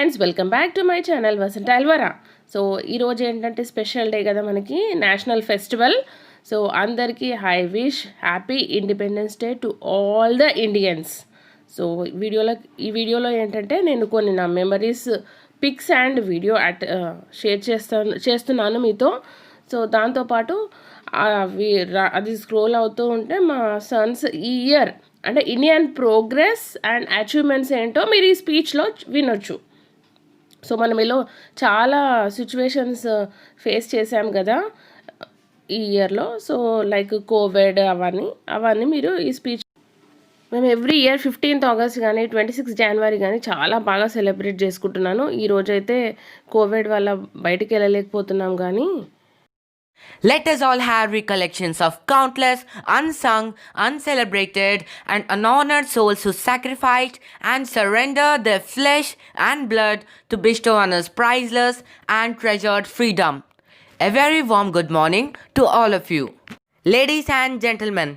Friends, welcome back to my channel Vasantha Alvara. So ఈరోజు ఏంటంటే special day కదా, మనకి నేషనల్ ఫెస్టివల్. సో అందరికీ I wish happy independence day to all the Indians. So ఈ వీడియోలో ఏంటంటే నేను కొన్ని నా memories, pics and video share చేస్తున్నాను మీతో. సో దాంతోపాటు అది స్క్రోల్ అవుతూ ఉంటే మా సన్స్ ఈ ఇయర్ అంటే ఇండియన్ ప్రోగ్రెస్ అండ్ అచీవ్మెంట్స్ ఏంటో మీరు ఈ స్పీచ్లో వినొచ్చు. సో మనం ఇలా చాలా సిచ్యువేషన్స్ ఫేస్ చేసాం కదా ఈ ఇయర్లో. సో లైక్ కోవిడ్ అవన్నీ మీరు ఈ స్పీచ్ మేము ఎవ్రీ ఇయర్ 15th ఆగస్ట్ కానీ 26 జనవరి కానీ చాలా బాగా సెలబ్రేట్ చేసుకుంటున్నాను. ఈరోజైతే కోవిడ్ వల్ల బయటికి వెళ్ళలేకపోతున్నాం కానీ let us all have recollections of countless unsung, uncelebrated, and unhonored souls who sacrificed and surrendered their flesh and blood to bestow on us priceless and treasured freedom. A very warm good morning to all of you. Ladies and gentlemen,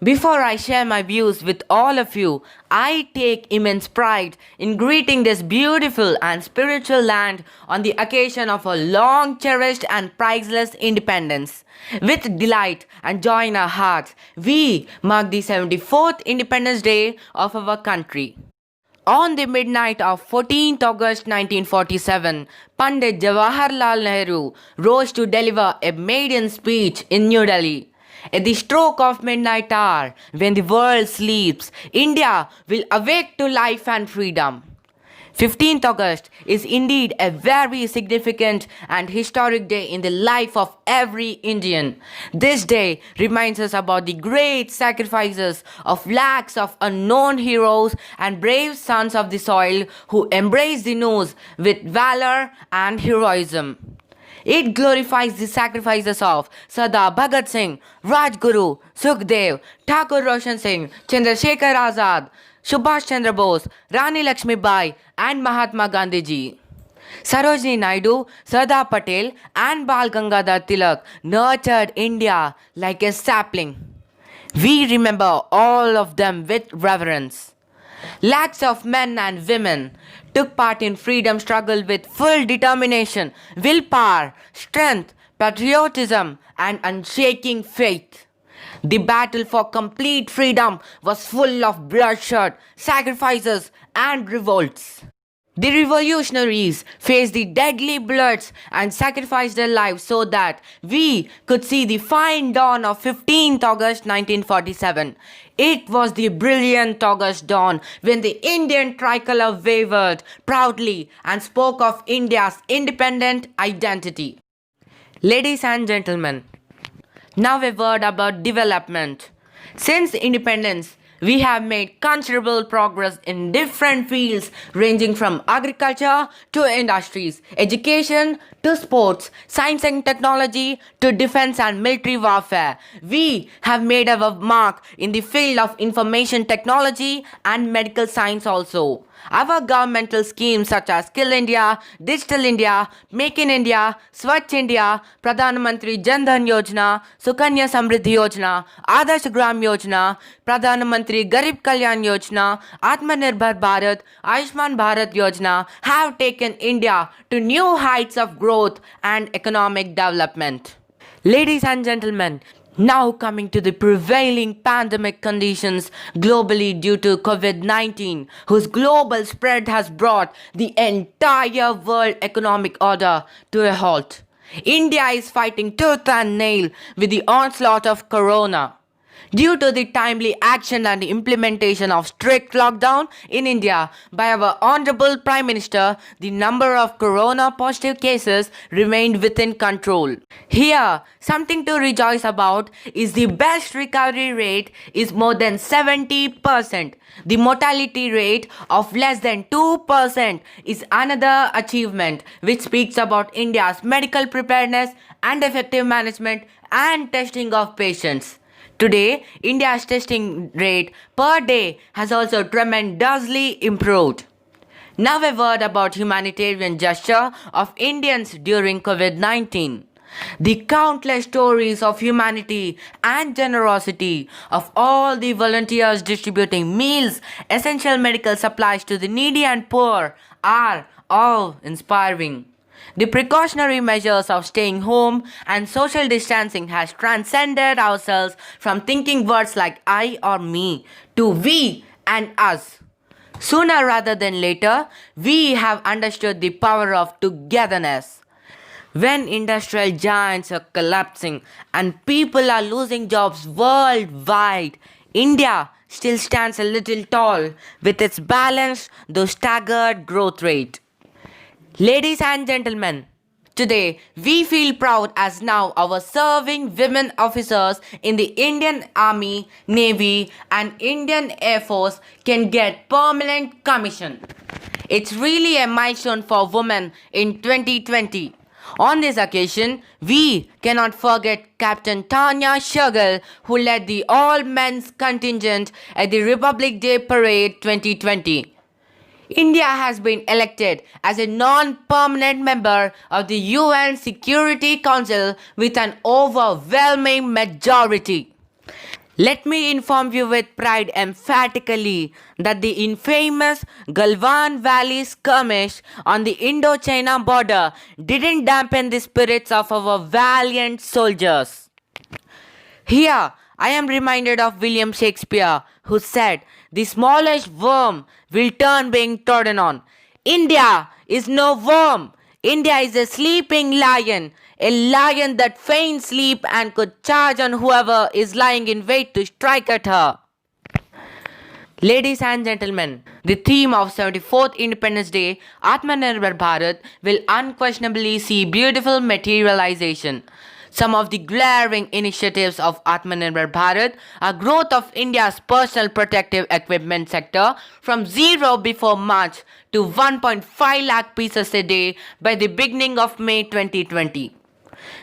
before I share my views with all of you, I take immense pride in greeting this beautiful and spiritual land on the occasion of a long cherished and priceless independence. With delight and joy in our hearts, we mark the 74th Independence Day of our country. On the midnight of 14th August 1947, Pandit Jawaharlal Nehru rose to deliver a maiden speech in New Delhi. At the stroke of midnight hour, when the world sleeps, India will awake to life and freedom. 15th August is indeed a very significant and historic day in the life of every Indian. This day reminds us about the great sacrifices of lakhs of unknown heroes and brave sons of the soil who embraced the news with valor and heroism. It glorifies the sacrifices of Sardar Bhagat Singh, Rajguru, Sukhdev, Thakur Roshan Singh, Chandrasekhar Azad, Subhash Chandra Bose, Rani Lakshmibai, and Mahatma Gandhi ji. Sarojini Naidu, Sardar Patel, and Bal Gangadhar Tilak nurtured India like a sapling. We remember all of them with reverence. Lakhs of men and women took part in freedom struggle with full determination, willpower, strength, patriotism, and unshaking faith. The battle for complete freedom was full of bloodshed, sacrifices, and revolts. The revolutionaries faced the deadly bloods and sacrificed their lives so that we could see the fine dawn of 15th August 1947. It was the brilliant August dawn when the Indian tricolor wavered proudly and spoke of India's independent identity. Ladies and gentlemen, now a word about development. Since independence, we have made considerable progress in different fields ranging from agriculture to industries, education to sports, science and technology to defense and military warfare. We have made our mark in the field of information technology and medical science also. Our governmental schemes such as Skill India, Digital India, Make in India, Swachh India, Pradhan Mantri Jan Dhan Yojana, Sukanya Samriddhi Yojana, Adarsh Gram Yojana, Pradhan Mantri Garib Kalyan Yojana, Atmanirbhar Bharat, Ayushman Bharat Yojana have taken India to new heights of growth and economic development. Ladies and gentlemen, now coming to the prevailing pandemic conditions globally due to COVID-19, whose global spread has brought the entire world economic order to a halt. India is fighting tooth and nail with the onslaught of corona. Due to the timely action and implementation of strict lockdown in India by our Honorable Prime Minister, the number of corona positive cases remained within control. Here, something to rejoice about is the best recovery rate is more than 70%. The mortality rate of less than 2% is another achievement which speaks about India's medical preparedness and effective management and testing of patients. Today, India's testing rate per day has also tremendously improved. Now a word about humanitarian gesture of Indians during COVID-19. The countless stories of humanity and generosity of all the volunteers distributing meals, essential medical supplies to the needy and poor are awe-inspiring. The precautionary measures of staying home and social distancing has transcended ourselves from thinking words like I or me to we and us. Sooner rather than later, we have understood the power of togetherness. When industrial giants are collapsing and people are losing jobs worldwide, India still stands a little tall with its balanced though staggered growth rate. Ladies and gentlemen, today we feel proud as now our serving women officers in the Indian Army, Navy and Indian Air Force can get permanent commission. It's really a milestone for women in 2020. On this occasion, we cannot forget Captain Tanya Shagal, who led the all-men's contingent at the Republic Day Parade 2020. India has been elected as a non-permanent member of the UN Security Council with an overwhelming majority. Let me inform you with pride emphatically that the infamous Galwan Valley skirmish on the Indo-China border didn't dampen the spirits of our valiant soldiers. Here, I am reminded of William Shakespeare, who said, "The smallest worm will turn being trodden on." India is no worm. India is a sleeping lion, a lion that feigns sleep and could charge on whoever is lying in wait to strike at her. Ladies and gentlemen, the theme of 74th Independence Day, Atmanirbhar Bharat, will unquestionably see beautiful materialization. Some of the glaring initiatives of Atmanirbhar Bharat are growth of India's personal protective equipment sector from zero before March to 1.5 lakh pieces a day by the beginning of May 2020.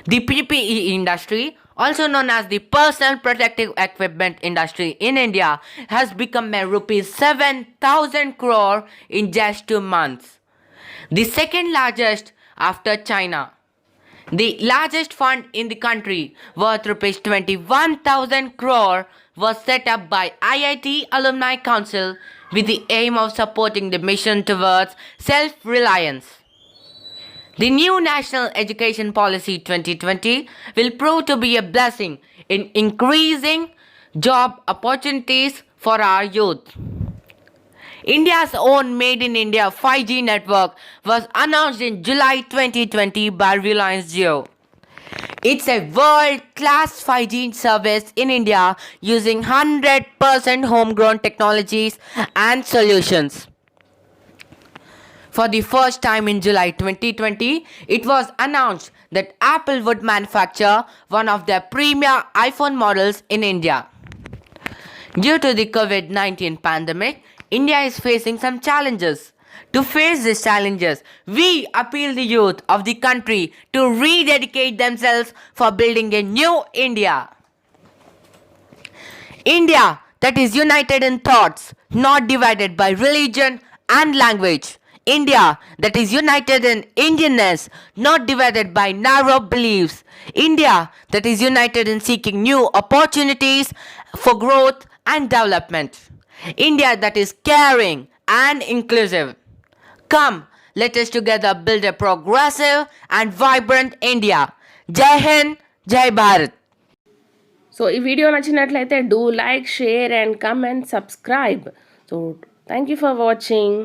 The PPE industry, also known as the personal protective equipment industry in India, has become a rupees 7,000 crore in just 2 months. The second largest after China. The largest fund in the country, worth rupees 21,000 crore, was set up by IIT Alumni Council with the aim of supporting the mission towards self-reliance. The new National Education Policy 2020 will prove to be a blessing in increasing job opportunities for our youth. India's own Made in India 5G network was announced in July 2020 by Reliance Jio. It's a world-class 5G service in India using 100% homegrown technologies and solutions. For the first time in July 2020, it was announced that Apple would manufacture one of their premier iPhone models in India. Due to the COVID-19 pandemic, India is facing some challenges. To face these challenges, we appeal the youth of the country to rededicate themselves for building a new India. India that is united in thoughts, not divided by religion and language. India that is united in Indianness, not divided by narrow beliefs. India that is united in seeking new opportunities for growth and development. India that is caring and inclusive. Come, let us together build a progressive and vibrant India. Jai Hind, Jai Bharat. So ఈ video నచ్చినట్లయితే do like share and comment subscribe so thank you for watching